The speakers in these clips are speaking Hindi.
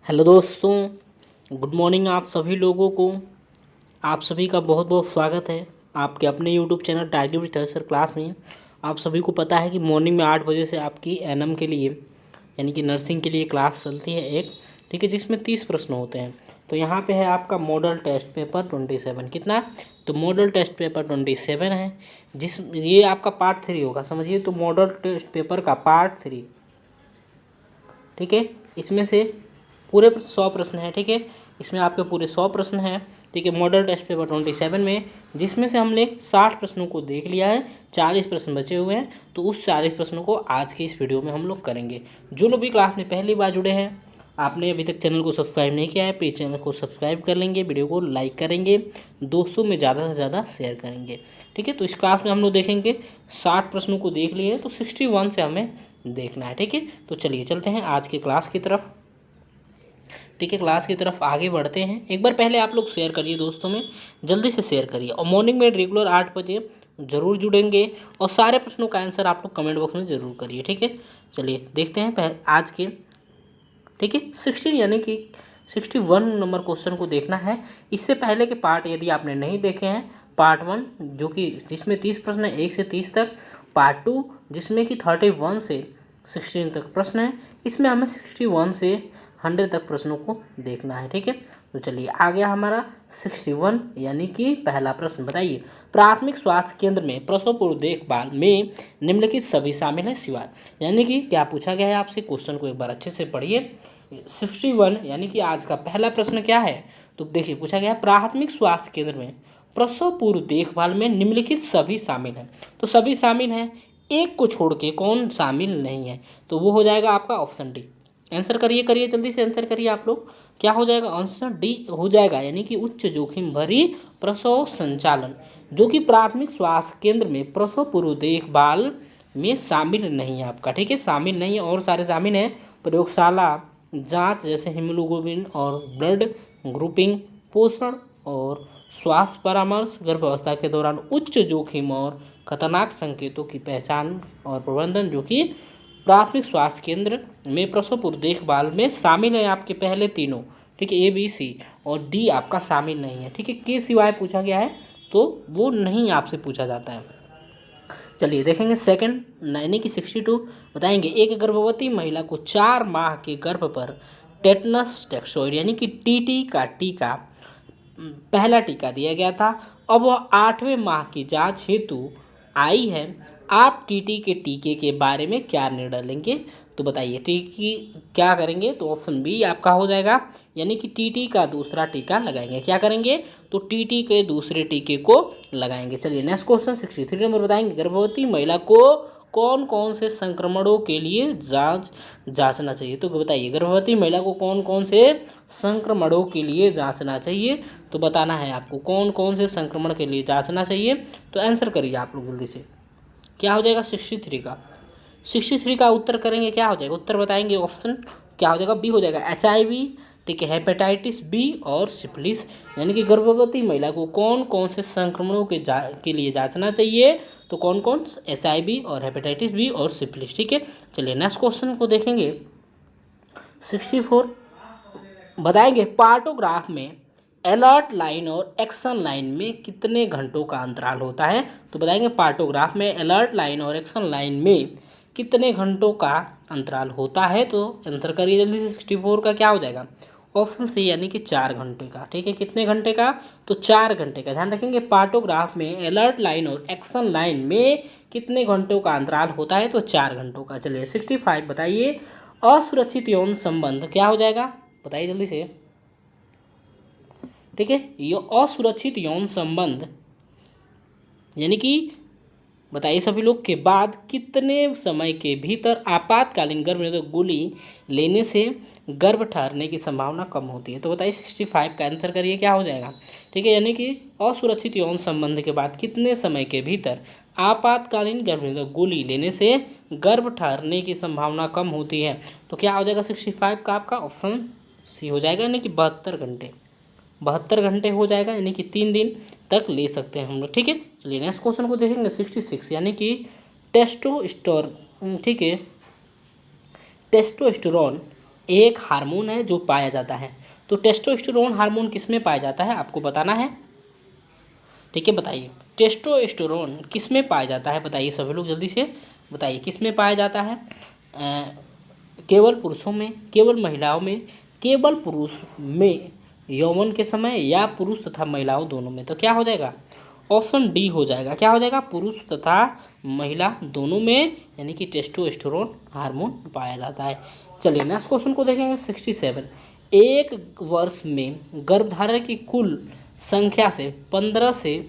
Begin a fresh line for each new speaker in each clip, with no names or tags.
हेलो दोस्तों, गुड मॉर्निंग आप सभी लोगों को। आप सभी का बहुत बहुत स्वागत है आपके अपने YouTube channel target with sir class में। आप सभी को पता है कि मॉर्निंग में 8 बजे से आपकी एनएम के लिए यानी कि नर्सिंग के लिए क्लास चलती है एक, ठीक है, जिसमें 30 प्रश्न होते हैं। तो यहाँ पे है आपका मॉडल टेस्ट पेपर 27। कितना? तो मॉडल टेस्ट पेपर 27 है, जिस ये आपका पार्ट 3 होगा, समझिए। तो मॉडल टेस्ट पेपर का पार्ट 3, ठीक है। इसमें से पूरे 100 प्रश्न हैं, ठीक है। इसमें आपके पूरे 100 प्रश्न हैं, ठीक है, मॉडल टेस्ट पेपर 27 में, जिसमें से हमने 60 प्रश्नों को देख लिया है, 40 प्रश्न बचे हुए हैं। तो उस 40 प्रश्नों को आज के इस वीडियो में हम लोग करेंगे। जो लोग भी क्लास में पहली बार जुड़े हैं, आपने अभी तक चैनल को सब्सक्राइब नहीं किया है, प्लीज़ चैनल को सब्सक्राइब कर लेंगे, वीडियो को लाइक करेंगे, दोस्तों में ज़्यादा से ज़्यादा शेयर करेंगे, ठीक है। तो इस क्लास में हम लोग देखेंगे 60 प्रश्नों को देख लिए, तो 61 से हमें देखना है, ठीक है। तो चलिए चलते हैं आज के क्लास की तरफ, ठीक है। क्लास की तरफ आगे बढ़ते हैं। एक बार पहले आप लोग शेयर करिए दोस्तों में, जल्दी से शेयर करिए। और मॉर्निंग में रेगुलर 8 बजे ज़रूर जुड़ेंगे, और सारे प्रश्नों का आंसर आप लोग कमेंट बॉक्स में ज़रूर करिए, ठीक है। चलिए देखते हैं आज के, ठीक है, 16 यानी कि 61 नंबर क्वेश्चन को देखना है। इससे पहले के पार्ट यदि आपने नहीं देखे हैं, पार्ट 1 जो कि जिसमें 30 प्रश्न है 1 से 30 तक, पार्ट 2 जिसमें कि 31 से 16 तक प्रश्न है, इसमें हमें 61 से 100 तक प्रश्नों को देखना है, ठीक है। तो चलिए आ गया हमारा 61 यानी कि पहला प्रश्न। बताइए, प्राथमिक स्वास्थ्य केंद्र में प्रसव पूर्व देखभाल में निम्नलिखित सभी शामिल है सिवाय। यानी कि क्या पूछा गया है आपसे, क्वेश्चन को एक बार अच्छे से पढ़िए। 61 यानी कि आज का पहला प्रश्न क्या है, तो देखिए पूछा गया है प्राथमिक स्वास्थ्य केंद्र में प्रसव पूर्व देखभाल में निम्नलिखित सभी शामिल हैं। तो सभी शामिल हैं, एक को छोड़ के कौन शामिल नहीं है, तो वो हो जाएगा आपका ऑप्शन डी। आंसर करिए करिए, जल्दी से आंसर करिए आप लोग। क्या हो जाएगा? आंसर डी हो जाएगा, यानी कि उच्च जोखिम भरी प्रसव संचालन, जो कि प्राथमिक स्वास्थ्य केंद्र में प्रसव पूर्व देखभाल में शामिल नहीं है आपका, ठीक है, शामिल नहीं है। और सारे शामिल हैं, प्रयोगशाला जांच जैसे हीमोग्लोबिन और ब्लड ग्रुपिंग, पोषण और स्वास्थ्य परामर्श, गर्भावस्था के दौरान उच्च जोखिम और खतरनाक संकेतों की पहचान और प्रबंधन, जो कि प्राथमिक स्वास्थ्य केंद्र में प्रसव पूर्व देखभाल में शामिल है आपके पहले तीनों, ठीक है, ए बी सी। और डी आपका शामिल नहीं है, ठीक है। के सिवाय पूछा गया है तो वो नहीं आपसे पूछा जाता है। चलिए देखेंगे सेकंड यानी कि 62। बताएंगे, एक गर्भवती महिला को 4 माह के गर्भ पर टेटनस टैक्सॉइड यानी कि टीटी का टीका, पहला टीका दिया गया था। अब वह 8वें माह की जांच हेतु आई है। आप टीटी के टीके के बारे में क्या निर्णय लेंगे? तो बताइए टीकी क्या करेंगे, तो ऑप्शन बी आपका हो जाएगा, यानी कि टीटी का दूसरा टीका लगाएंगे। क्या करेंगे? तो टीटी के दूसरे टीके को लगाएंगे। चलिए नेक्स्ट क्वेश्चन 63 नंबर। बताएंगे, गर्भवती महिला को कौन कौन से संक्रमणों के लिए जांचना चाहिए। तो बताइए गर्भवती महिला को कौन कौन से संक्रमणों के लिए जांचना चाहिए, तो बताना है आपको कौन कौन से संक्रमण के लिए जांचना चाहिए। तो आंसर करिए आप लोग जल्दी से। क्या हो जाएगा 63 का? 63 का उत्तर करेंगे, क्या हो जाएगा उत्तर बताएंगे। ऑप्शन क्या हो जाएगा? बी हो जाएगा, HIV, ठीक है, हेपेटाइटिस बी और सिफिलिस। यानी कि गर्भवती महिला को कौन कौन से संक्रमणों के लिए जांचना चाहिए, तो कौन कौन? HIV और हेपेटाइटिस बी और सिफिलिस, ठीक है। चलिए नेक्स्ट क्वेश्चन को देखेंगे 64। बताएंगे, पार्टोग्राफ में अलर्ट लाइन और एक्शन लाइन में कितने घंटों का अंतराल होता है। तो बताएंगे पार्टोग्राफ में अलर्ट लाइन और एक्शन लाइन में कितने घंटों का अंतराल होता है। तो आंसर करिए जल्दी से। 64 का क्या हो जाएगा? ऑप्शन सी यानी कि 4 घंटे का, ठीक है। कितने घंटे का? तो 4 घंटे का। ध्यान रखेंगे, पार्टोग्राफ में अलर्ट लाइन और एक्शन लाइन में कितने घंटों का अंतराल होता है, तो 4 घंटों का। चलिए 65 बताइए, असुरक्षित यौन संबंध क्या हो जाएगा, बताइए जल्दी से, ठीक है। ये असुरक्षित यौन संबंध यानी कि बताइए सभी लोग, के बाद कितने समय के भीतर आपातकालीन गर्भनिरोधक गोली लेने से गर्भ ठहरने की संभावना कम होती है। तो बताइए 65 का आंसर करिए, क्या हो जाएगा, ठीक है। यानी कि असुरक्षित यौन संबंध के बाद कितने समय के भीतर आपातकालीन गर्भनिरोधक गोली लेने से गर्भ ठहरने की संभावना कम होती है। तो क्या हो जाएगा 65 का? आपका ऑप्शन सी हो जाएगा, यानी कि 72 घंटे। 72 घंटे हो जाएगा, यानी कि 3 दिन तक ले सकते हैं हम लोग, ठीक है। चलिए नेक्स्ट क्वेश्चन को देखेंगे 66 यानी कि टेस्टोस्टेरोन, ठीक है, टेस्टोस्टेरोन एक हार्मोन है जो पाया जाता है। तो टेस्टोस्टेरोन हार्मोन किस में पाया जाता है आपको बताना है। ठीक है, बताइए टेस्टोस्टेरोन किस में पाया जाता है, बताइए सभी लोग जल्दी से बताइए किस में पाया जाता है। केवल पुरुषों में, केवल महिलाओं में, केवल पुरुष में यौवन के समय, या पुरुष तथा महिलाओं दोनों में। तो क्या हो जाएगा, ऑप्शन डी हो जाएगा। क्या हो जाएगा, पुरुष तथा महिला दोनों में यानी कि टेस्टोस्टेरोन हार्मोन पाया जाता है। चलिए नेक्स्ट क्वेश्चन को देखेंगे 67। एक वर्ष में गर्भधारण की कुल संख्या से 15 से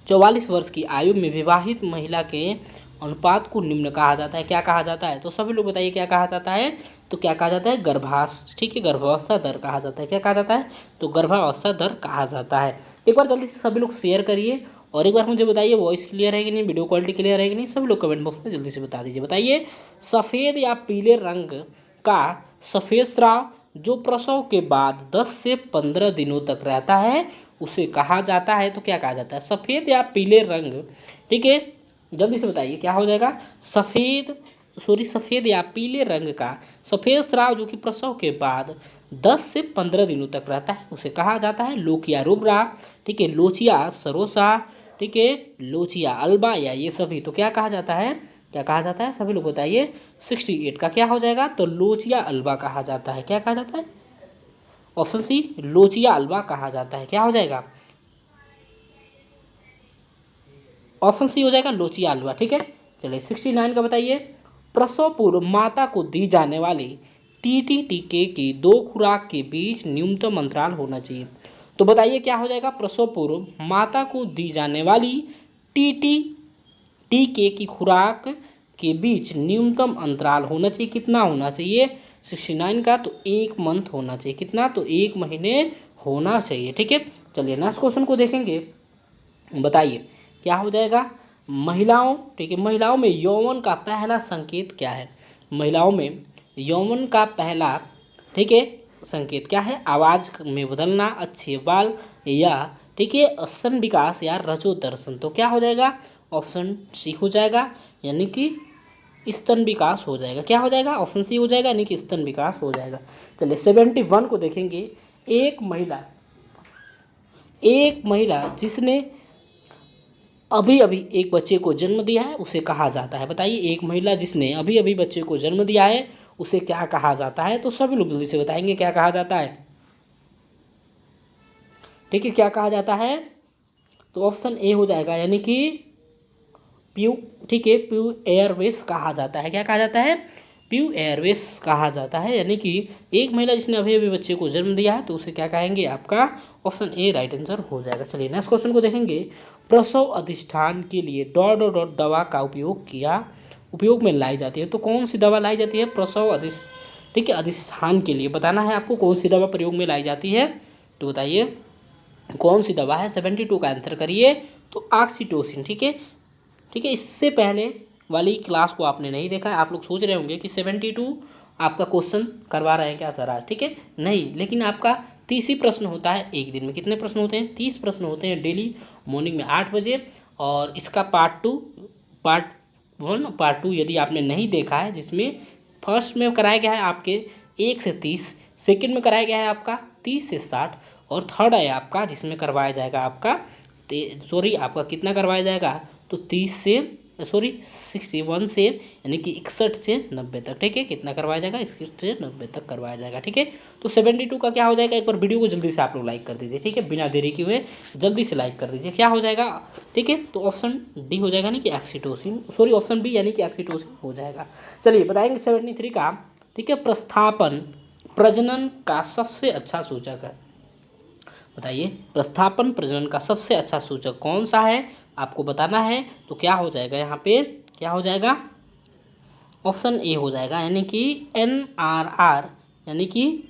44 वर्ष की आयु में विवाहित महिला के अनुपात को निम्न कहा जाता है। क्या कहा जाता है, तो सभी लोग बताइए क्या कहा जाता है। तो क्या कहा जाता है, गर्भाश, ठीक है, गर्भावस्था दर कहा जाता है। क्या कहा जाता है, तो गर्भावस्था दर कहा जाता है। एक बार जल्दी से सभी लोग शेयर करिए और एक बार मुझे बताइए वॉइस क्लियर है कि नहीं, वीडियो क्वालिटी क्लियर है कि नहीं, सभी लोग कमेंट बॉक्स में जल्दी से बता दीजिए। बताइए सफ़ेद या पीले रंग का सफ़ेद स्राव जो प्रसव के बाद 10 से 15 दिनों तक रहता है उसे कहा जाता है। तो क्या कहा जाता है, सफ़ेद या पीले रंग, ठीक है, जल्दी से बताइए क्या हो जाएगा, सफ़ेद या पीले रंग का सफ़ेद स्राव जो कि प्रसव के बाद 10 से 15 दिनों तक रहता है उसे कहा जाता है लोकिया रुब्रा, ठीक है, लोचिया सरोसा, ठीक है, लोचिया अल्बा, या ये सभी। तो क्या कहा जाता है, क्या कहा जाता है, सभी लोग बताइए। 68 का क्या हो जाएगा, तो लोचिया अल्बा कहा जाता है। क्या कहा जाता है, ऑप्शन सी लोचिया अल्बा कहा जाता है। क्या हो जाएगा, ऑप्शन सी हो जाएगा लोचिया अल्बा, ठीक है। चलिए 69 का बताइए। प्रसव पूर्व माता को दी जाने वाली टीटी टीके की 2 खुराक के बीच न्यूनतम अंतराल होना चाहिए। तो बताइए क्या हो जाएगा, प्रसव पूर्व माता को दी जाने वाली टीटी टीके की खुराक के बीच न्यूनतम अंतराल होना चाहिए, कितना होना चाहिए 69 का, तो 1 मंथ होना चाहिए। कितना, तो 1 महीने होना चाहिए, ठीक है। चलिए नेक्स्ट क्वेश्चन को देखेंगे। बताइए क्या हो जाएगा, महिलाओं, ठीक है, महिलाओं में यौवन का पहला संकेत क्या है। महिलाओं में यौवन का पहला, ठीक है, संकेत क्या है, आवाज़ में बदलना, अच्छे बाल, या ठीक है स्तन विकास, या रजो दर्शन। तो क्या हो जाएगा, ऑप्शन सी हो जाएगा यानी कि स्तन विकास हो जाएगा। क्या हो जाएगा, ऑप्शन सी हो जाएगा यानी कि स्तन विकास हो जाएगा। चलिए 71 को देखेंगे। एक महिला जिसने अभी अभी एक बच्चे को जन्म दिया है उसे कहा जाता है। बताइए एक महिला जिसने अभी अभी बच्चे को जन्म दिया है उसे क्या कहा जाता है। तो सभी लोग जल्दी से बताएंगे क्या कहा जाता है, ठीक है, क्या कहा जाता है। तो ऑप्शन ए हो जाएगा यानी कि प्यू, ठीक है, प्यू एयरवेस कहा जाता है। क्या कहा जाता है, प्यू एयरवेस कहा जाता है। यानी कि एक महिला जिसने अभी अभी बच्चे को जन्म दिया है तो उसे क्या कहेंगे, आपका ऑप्शन ए राइट आंसर हो जाएगा। चलिए नेक्स्ट क्वेश्चन को देखेंगे। प्रसव अधिष्ठान के लिए डॉट डॉट डॉट दवा का उपयोग में लाई जाती है। तो कौन सी दवा लाई जाती है प्रसव ठीक है अधिष्ठान के लिए, बताना है आपको कौन सी दवा प्रयोग में लाई जाती है। तो बताइए कौन सी दवा है, 72 का आंसर करिए। तो ऑक्सीटोसिन, ठीक है, ठीक है। इससे पहले वाली क्लास को आपने नहीं देखा है, आप लोग सोच रहे होंगे कि 72 आपका क्वेश्चन करवा रहे हैं क्या सर आज, ठीक है, नहीं, लेकिन आपका 30 ही प्रश्न होता है एक दिन में। कितने प्रश्न होते हैं, 30 प्रश्न होते हैं डेली मॉर्निंग में 8 बजे। और इसका पार्ट 1 पार्ट 2 यदि आपने नहीं देखा है, जिसमें फर्स्ट में कराया गया है आपके 1 से 30, सेकेंड में कराया गया है आपका 30 से 60, और थर्ड है आपका जिसमें करवाया जाएगा आपका आपका कितना करवाया जाएगा, तो 61 से यानी कि 61 से 90 तक, ठीक है, कितना करवाया जाएगा 61 से 90 तक करवाया जाएगा, ठीक है। तो 72 का क्या हो जाएगा, एक बार वीडियो को जल्दी से आप लोग लाइक कर दीजिए, ठीक है, बिना देरी किए हुए जल्दी से लाइक कर दीजिए। क्या हो जाएगा, ठीक है, तो ऑप्शन डी हो जाएगा, यानी कि ऑक्सीटोसिन, ऑप्शन बी यानी कि ऑक्सीटोसिन हो जाएगा। चलिए बताएंगे 73 का, ठीक है, प्रस्थापन प्रजनन का सबसे अच्छा सूचक है। बताइए प्रस्थापन प्रजनन का सबसे अच्छा सूचक कौन सा है, आपको बताना है। तो क्या हो जाएगा, यहाँ पे क्या हो जाएगा, ऑप्शन ए हो जाएगा, यानी कि NRR, यानी कि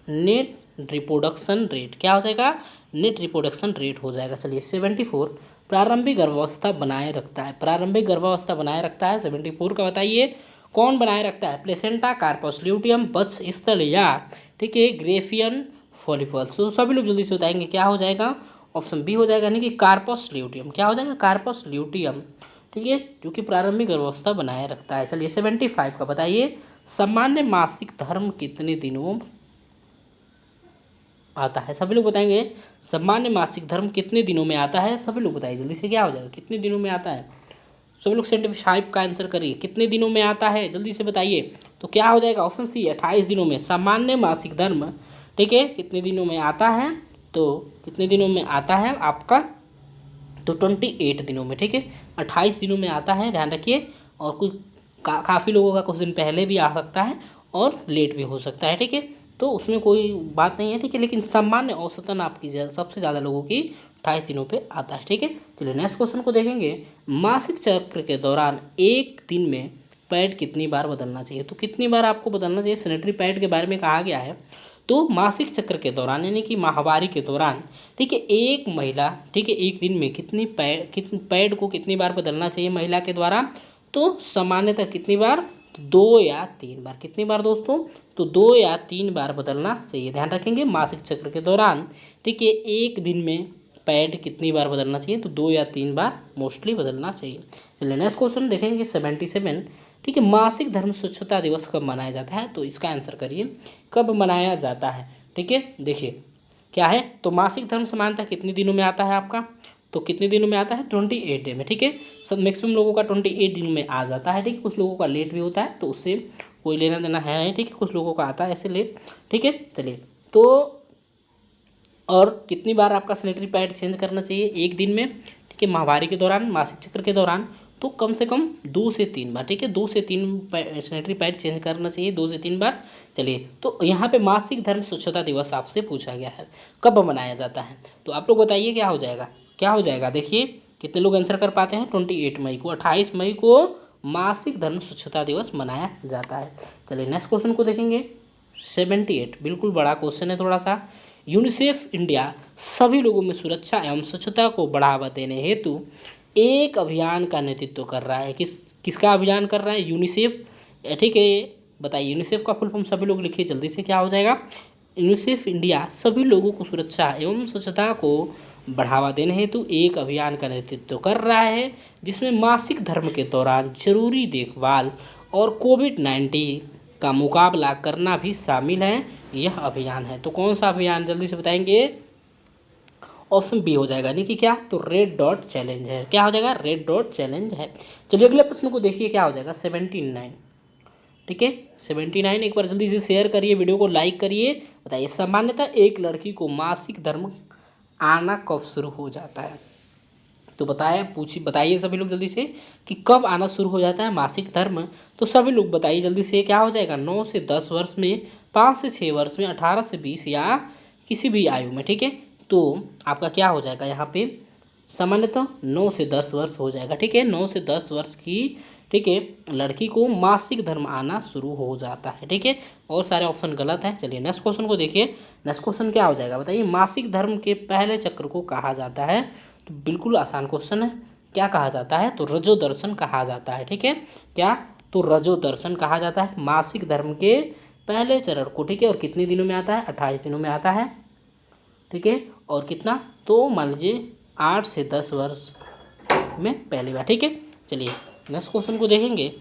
नेट रिप्रोडक्शन रेट। क्या हो जाएगा, नेट रिप्रोडक्शन रेट हो जाएगा। चलिए 74 प्रारंभिक गर्भावस्था बनाए रखता है। प्रारंभिक गर्भावस्था बनाए रखता है 74 का, बताइए कौन बनाए रखता है, प्लेसेंटा, कार्पस ल्यूटियम, वत्स स्थल, या ठीक है ग्रेफियन फॉलिकल्स। तो सभी लोग जल्दी से बताएंगे क्या हो जाएगा, ऑप्शन बी हो जाएगा, यानी कि कार्पस ल्यूटियम। क्या हो जाएगा, कार्पस ल्यूटियम, ठीक है, जो कि प्रारंभिक गर्भावस्था बनाए रखता है। चलिए 75 का बताइए सामान्य मासिक धर्म कितने दिनों आता है? सभी लोग बताएंगे सामान्य मासिक धर्म कितने दिनों में आता है? सभी लोग बताइए जल्दी से, क्या हो जाएगा, कितने दिनों में आता है? सभी लोग 75 का आंसर करिए, कितने दिनों में आता है जल्दी से बताइए। तो क्या हो जाएगा, ऑप्शन सी 28 दिनों में। सामान्य मासिक धर्म, ठीक है, कितने दिनों में आता है? तो कितने दिनों में आता है आपका? तो 28 दिनों में, ठीक है, 28 दिनों में आता है, ध्यान रखिए। और कुछ काफ़ी लोगों का कुछ दिन पहले भी आ सकता है और लेट भी हो सकता है, ठीक है, तो उसमें कोई बात नहीं है, ठीक है, लेकिन सामान्य औसतन आपकी सबसे ज़्यादा लोगों की 28 दिनों पे आता है, ठीक है। चलिए नेक्स्ट क्वेश्चन को देखेंगे। मासिक चक्र के दौरान एक दिन में पैड कितनी बार बदलना चाहिए? तो कितनी बार आपको बदलना चाहिए? सैनिटरी पैड के बारे में कहा गया है। तो मासिक चक्र के दौरान यानी कि माहवारी के दौरान, ठीक है, एक महिला, ठीक है, एक दिन में कितनी पैड को कितनी बार बदलना चाहिए महिला के द्वारा? तो सामान्यतः कितनी बार? 2 या 3 बार। कितनी बार दोस्तों? तो 2 या 3 बार बदलना चाहिए, ध्यान रखेंगे। मासिक चक्र के दौरान, ठीक है, एक दिन में पैड कितनी बार बदलना चाहिए? तो 2 या 3 बार मोस्टली बदलना चाहिए। चलिए नेक्स्ट क्वेश्चन देखेंगे 77, ठीक है, मासिक धर्म स्वच्छता दिवस कब मनाया जाता है? तो इसका आंसर करिए, कब मनाया जाता है, ठीक है। देखिए क्या है, तो मासिक धर्म समानता कितने दिनों में आता है आपका? तो कितने दिनों में आता है? 28 डे में, ठीक है। सब मैक्सिमम लोगों का 28 दिन में आ जाता है, ठीक है, कुछ लोगों का लेट भी होता है, तो उससे कोई लेना देना है नहीं, ठीक है, कुछ लोगों का आता है ऐसे लेट, ठीक है। चलिए, तो और कितनी बार आपका सैनिटरी पैड चेंज करना चाहिए एक दिन में? ठीक है, माहवारी के दौरान, मासिक चक्र के दौरान, तो कम से कम 2 से 3 बार, ठीक है, 2 से 3 सैनिटरी पैड चेंज करना चाहिए, 2 से 3 बार। चलिए, तो यहाँ पे मासिक धर्म स्वच्छता दिवस आपसे पूछा गया है, कब मनाया जाता है? तो आप लोग बताइए क्या हो जाएगा, क्या हो जाएगा? देखिए कितने लोग आंसर कर पाते हैं। 28 मई को, 28 मई को मासिक धर्म स्वच्छता दिवस मनाया जाता है। चलिए नेक्स्ट क्वेश्चन को देखेंगे 78, बिल्कुल बड़ा क्वेश्चन है थोड़ा सा। यूनिसेफ इंडिया सभी लोगों में सुरक्षा एवं स्वच्छता को बढ़ावा देने हेतु एक अभियान का नेतृत्व कर रहा है। किसका अभियान कर रहा है? यूनिसेफ, ठीक है, बताइए यूनिसेफ का फुल फॉर्म सभी लोग लिखिए जल्दी से, क्या हो जाएगा? यूनिसेफ इंडिया सभी लोगों को सुरक्षा एवं स्वच्छता को बढ़ावा देने हेतु एक अभियान का नेतृत्व कर रहा है, जिसमें मासिक धर्म के दौरान जरूरी देखभाल और कोविड-19 का मुकाबला करना भी शामिल है। यह अभियान है, तो कौन सा अभियान जल्दी से बताएंगे? ऑप्शन बी हो जाएगा, यानी कि क्या? तो रेड डॉट चैलेंज है। क्या हो जाएगा? रेड डॉट चैलेंज है। चलिए अगले प्रश्न को देखिए, क्या हो जाएगा? 79, ठीक है, 79 एक बार जल्दी से शेयर करिए, वीडियो को लाइक करिए। बताइए सामान्यतः एक लड़की को मासिक धर्म आना कब शुरू हो जाता है? तो बताइए सभी लोग जल्दी से कि कब आना शुरू हो जाता है मासिक धर्म। तो सभी लोग बताइए जल्दी से, क्या हो जाएगा? 9 से 10 वर्ष में, 5 से 6 वर्ष में, 18 से 20 या किसी भी आयु में, ठीक है। तो आपका क्या हो जाएगा यहाँ पे? सामान्यतः 9 से 10 वर्ष हो जाएगा, ठीक है, 9 से 10 वर्ष की, ठीक है, लड़की को मासिक धर्म आना शुरू हो जाता है, ठीक है। और सारे ऑप्शन गलत हैं। चलिए नेक्स्ट क्वेश्चन को देखिए। नेक्स्ट क्वेश्चन क्या हो जाएगा बताइए? मासिक धर्म के पहले चक्र को कहा जाता है। तो बिल्कुल आसान क्वेश्चन है, क्या कहा जाता है? तो रजो दर्शन कहा जाता है, ठीक है। क्या? तो रजो दर्शन कहा जाता है मासिक धर्म के पहले चरण को, ठीक है। और कितने दिनों में आता है? 28 दिनों में आता है, ठीक है। और कितना? तो मान लीजिए 8 से 10 वर्ष में पहली बार, ठीक है। चलिए नेक्स्ट क्वेश्चन को देखेंगे।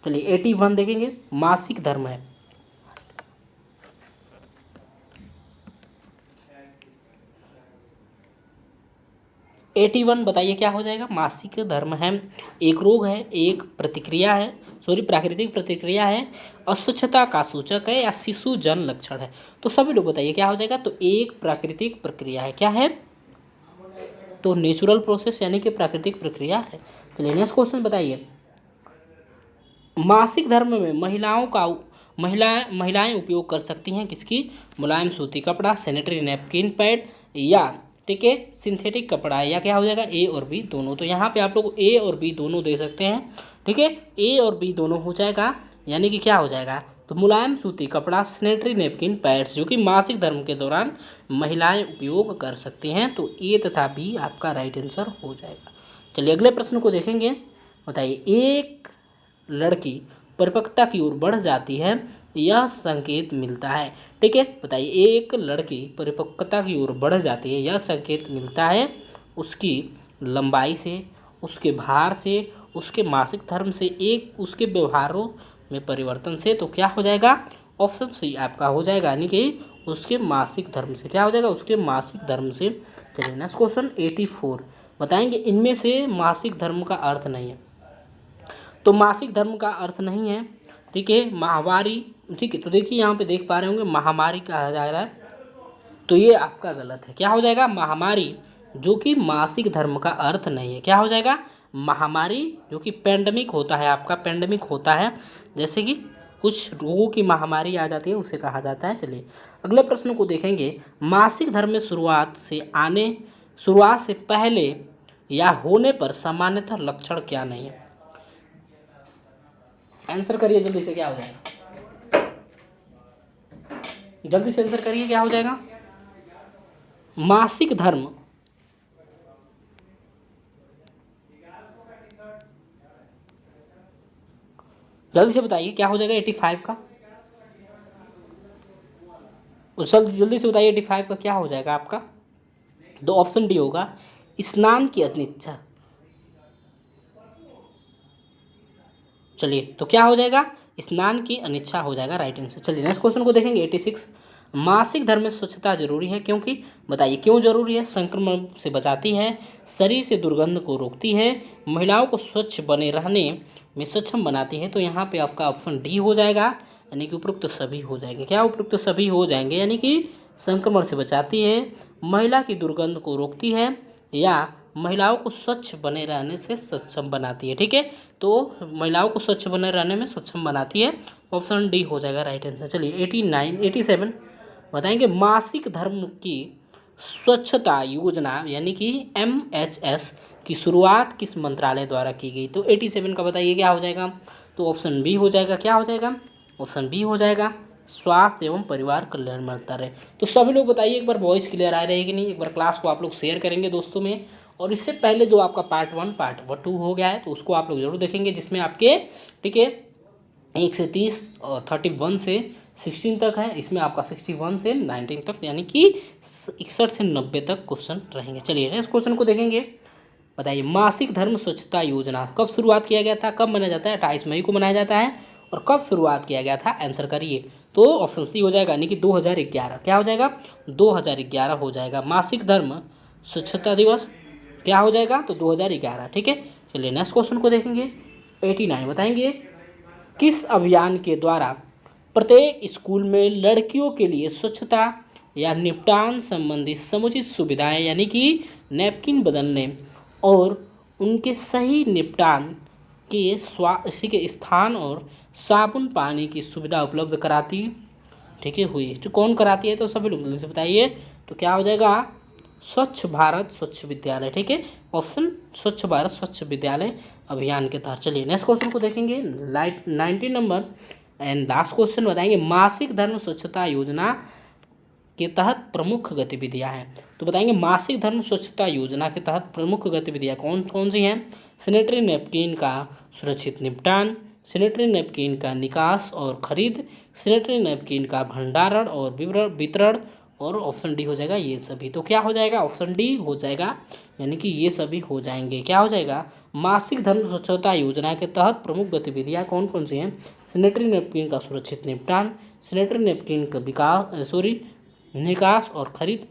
चलिए 81 देखेंगे, मासिक धर्म है। एटी वन बताइए क्या हो जाएगा? मासिक धर्म है, एक रोग है, एक प्रतिक्रिया है, सॉरी प्राकृतिक प्रतिक्रिया है, अस्वच्छता का सूचक है या शिशु जन्म लक्षण है? तो सभी लोग बताइए क्या हो जाएगा? तो एक प्राकृतिक प्रक्रिया है। क्या है? तो नेचुरल प्रोसेस यानी कि प्राकृतिक प्रक्रिया है। चलिए नेक्स्ट क्वेश्चन बताइए। मासिक धर्म में महिलाएं उपयोग कर सकती हैं किसकी? मुलायम सूती कपड़ा, सैनिटरी नैपकिन पैड, या ठीक है सिंथेटिक कपड़ा, या क्या हो जाएगा? ए और बी दोनों। तो यहाँ पे आप लोग ए और बी दोनों दे सकते हैं, ठीक है, ए और बी दोनों हो जाएगा, यानी कि क्या हो जाएगा? तो मुलायम सूती कपड़ा, सैनिटरी नैपकिन पैड्स, जो कि मासिक धर्म के दौरान महिलाएं उपयोग कर सकती हैं। तो ए तथा बी आपका राइट आंसर हो जाएगा। चलिए अगले प्रश्न को देखेंगे। बताइए एक लड़की परिपक्वता की ओर बढ़ जाती है, यह संकेत मिलता है, ठीक है। बताइए एक लड़की परिपक्वता की ओर बढ़ जाती है, यह संकेत मिलता है उसकी लंबाई से, उसके भार से, उसके मासिक धर्म से, एक उसके व्यवहारों में परिवर्तन से। तो क्या हो जाएगा, ऑप्शन सी आपका हो जाएगा, यानी कि उसके मासिक धर्म से। क्या हो जाएगा, उसके मासिक धर्म से। चलिए नेक्स्ट क्वेश्चन 84 बताएंगे, इनमें से मासिक धर्म का अर्थ नहीं है। तो मासिक धर्म का अर्थ नहीं है, ठीक है, माहवारी। ठीक है, तो देखिए यहाँ पे देख पा रहे होंगे महामारी कहा जा रहा है, तो ये आपका गलत है। क्या हो जाएगा, महामारी, जो कि मासिक धर्म का अर्थ नहीं है। क्या हो जाएगा, महामारी, जो कि पेंडेमिक होता है, आपका पेंडेमिक होता है, जैसे कि कुछ रोगों की महामारी आ जाती है, उसे कहा जाता है। चलिए अगले प्रश्न को देखेंगे, मासिक धर्म में शुरुआत से पहले या होने पर सामान्यतः लक्षण क्या नहीं है। आंसर करिए जल्दी से, क्या हो जाएगा, जल्दी से आंसर करिए, क्या हो जाएगा। मासिक धर्म, जल्दी से बताइए क्या हो जाएगा 85 का, जल्दी से बताइए 85 का क्या हो जाएगा आपका। तो ऑप्शन डी होगा, स्नान की अनिच्छा। चलिए तो क्या हो जाएगा, स्नान की अनिच्छा हो जाएगा राइट आंसर। चलिए नेक्स्ट क्वेश्चन को देखेंगे 86, मासिक धर्म में स्वच्छता जरूरी है क्योंकि, बताइए क्यों जरूरी है। संक्रमण से बचाती है, शरीर से दुर्गंध को रोकती है, महिलाओं को स्वच्छ बने रहने में सक्षम बनाती है। तो यहाँ पे आपका ऑप्शन डी हो जाएगा, यानी कि उपरोक्त सभी हो जाएंगे। क्या उपरोक्त सभी हो जाएंगे, यानी कि संक्रमण से बचाती है, महिला की दुर्गंध को रोकती है, या महिलाओं को स्वच्छ बने रहने से सक्षम बनाती है। ठीक है, तो महिलाओं को स्वच्छ बने रहने में सक्षम बनाती है, ऑप्शन डी हो जाएगा राइट आंसर। चलिए 87 बताएंगे, मासिक धर्म की स्वच्छता योजना यानी कि MHS की शुरुआत किस मंत्रालय द्वारा की गई। तो 87 का बताइए क्या हो जाएगा। तो ऑप्शन बी हो जाएगा, क्या हो जाएगा, ऑप्शन बी हो जाएगा, स्वास्थ्य एवं परिवार कल्याण मंत्रालय। तो सभी लोग बताइए एक बार वॉइस क्लियर आ रही है कि नहीं। एक बार क्लास को आप लोग शेयर करेंगे दोस्तों में, और इससे पहले जो आपका पार्ट 1 पार्ट 2 हो गया है, तो उसको आप लोग जरूर देखेंगे, जिसमें आपके, ठीक है, 1 से 30 और 31 से 16 तक है। इसमें आपका 61 से 19 तक, यानी कि 61 से 90 तक क्वेश्चन रहेंगे। चलिए नेक्स्ट क्वेश्चन को देखेंगे, बताइए मासिक धर्म स्वच्छता योजना कब शुरुआत किया गया था, कब मनाया जाता है। 28 मई को मनाया जाता है, और कब शुरुआत किया गया था, आंसर करिए। तो ऑप्शन सी हो जाएगा, यानी कि 2011। क्या हो जाएगा, 2011 हो जाएगा मासिक धर्म स्वच्छता दिवस। क्या हो जाएगा, तो 2011। ठीक है, चलिए नेक्स्ट क्वेश्चन को देखेंगे 89 बताएंगे, किस अभियान के द्वारा प्रत्येक स्कूल में लड़कियों के लिए स्वच्छता या निपटान संबंधी समुचित सुविधाएं, यानी कि नैपकिन बदलने और उनके सही निपटान के इसी के स्थान और साबुन पानी की सुविधा उपलब्ध कराती, ठीक है, हुई। तो कौन कराती है, तो सभी लोग जल्दी से बताइए। तो क्या हो जाएगा, स्वच्छ भारत स्वच्छ विद्यालय। ठीक है, ऑप्शन स्वच्छ भारत स्वच्छ विद्यालय अभियान के तहत। चलिए नेक्स्ट क्वेश्चन को देखेंगे 90 नंबर एंड लास्ट क्वेश्चन बताएंगे, मासिक धर्म स्वच्छता योजना के तहत प्रमुख गतिविधियां हैं। तो बताएंगे मासिक धर्म स्वच्छता योजना के तहत प्रमुख गतिविधियां कौन कौन सी हैं। सैनिटरी नैपकिन का सुरक्षित निपटान, सैनिटरी नैपकिन का निकास और खरीद, सैनिटरी नैपकिन का भंडारण और वितरण, और ऑप्शन डी हो जाएगा ये सभी। तो क्या हो जाएगा, ऑप्शन डी हो जाएगा, यानी कि ये सभी हो जाएंगे। क्या हो जाएगा, मासिक धर्म स्वच्छता योजना के तहत प्रमुख गतिविधियां कौन कौन सी हैं। सैनिटरी नैपकिन का सुरक्षित निपटान, सैनिटरी नैपकिन का निकास और खरीद,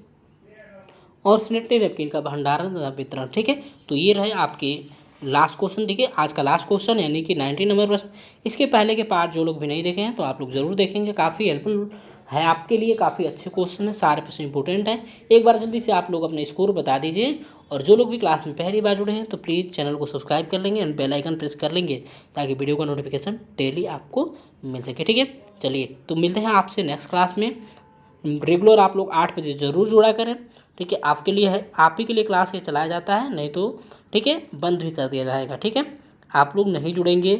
और सैनिटरी नैपकिन का भंडारण तथा वितरण। ठीक है, तो ये रहे आपके लास्ट क्वेश्चन। देखिए आज का लास्ट क्वेश्चन, यानी कि 90 नंबर प्रश्न। इसके पहले के पार्ट जो लोग भी नहीं देखे हैं तो आप लोग जरूर देखेंगे, काफ़ी हेल्पफुल है आपके लिए, काफ़ी अच्छे क्वेश्चन है, सारे प्रश्न इंपॉर्टेंट हैं। एक बार जल्दी से आप लोग अपने स्कोर बता दीजिए, और जो लोग भी क्लास में पहली बार जुड़े हैं तो प्लीज़ चैनल को सब्सक्राइब कर लेंगे एंड बेल आइकन प्रेस कर लेंगे, ताकि वीडियो का नोटिफिकेशन डेली आपको मिल सके। ठीक है, चलिए तो मिलते हैं आपसे नेक्स्ट क्लास में। रेगुलर आप लोग 8 बजे ज़रूर जुड़ा करें। ठीक है, आपके लिए है, आप ही के लिए क्लास ये चलाया जाता है, नहीं तो ठीक है बंद भी कर दिया जाएगा। ठीक है, आप लोग नहीं जुड़ेंगे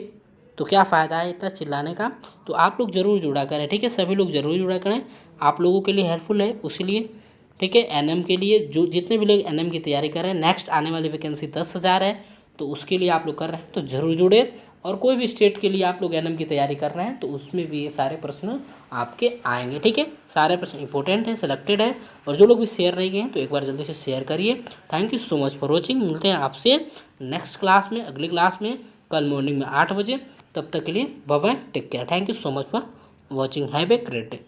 तो क्या फ़ायदा है इतना चिल्लाने का। तो आप लोग ज़रूर जुड़ा करें। ठीक है, सभी लोग ज़रूर जुड़ा करें, आप लोगों के लिए हेल्पफुल है उसीलिए। ठीक है, एनएम के लिए जो जितने भी लोग एनएम की तैयारी कर रहे हैं, नेक्स्ट आने वाली वैकेंसी 10,000 है, तो उसके लिए आप लोग कर रहे हैं तो ज़रूर जुड़े। और कोई भी स्टेट के लिए आप लोग एनएम की तैयारी कर रहे हैं तो उसमें भी ये सारे प्रश्न आपके आएंगे। ठीक है, सारे प्रश्न इंपॉर्टेंट है, सिलेक्टेड है, और जो लोग भी शेयर नहीं किए हैं तो एक बार जल्दी से शेयर करिए। Thank you so much for watching. मिलते हैं आपसे नेक्स्ट क्लास में, अगली क्लास में। कल मॉर्निंग में 8 बजे। तब तक के लिए bye bye, take care, thank you so much for watching, have a great day.